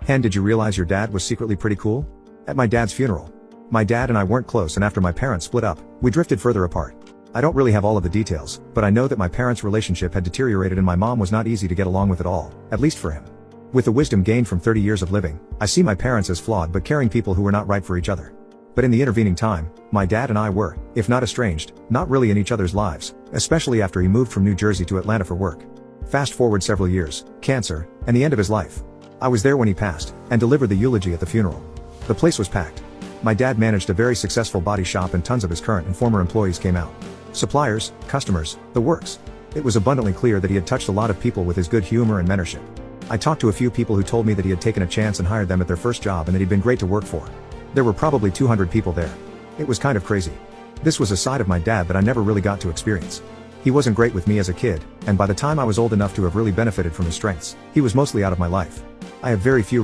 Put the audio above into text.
Hen, did you realize your dad was secretly pretty cool? At my dad's funeral, my dad and I weren't close, and after my parents split up, we drifted further apart. I don't really have all of the details, but I know that my parents' relationship had deteriorated and my mom was not easy to get along with at all, at least for him. With the wisdom gained from 30 years of living, I see my parents as flawed but caring people who were not right for each other. But in the intervening time, my dad and I were, if not estranged, not really in each other's lives, especially after he moved from New Jersey to Atlanta for work. Fast forward several years, cancer, and the end of his life. I was there when he passed, and delivered the eulogy at the funeral. The place was packed. My dad managed a very successful body shop and tons of his current and former employees came out. Suppliers, customers, the works. It was abundantly clear that he had touched a lot of people with his good humor and mentorship. I talked to a few people who told me that he had taken a chance and hired them at their first job and that he'd been great to work for. There were probably 200 people there. It was kind of crazy. This was a side of my dad that I never really got to experience. He wasn't great with me as a kid, and by the time I was old enough to have really benefited from his strengths, he was mostly out of my life. I have very few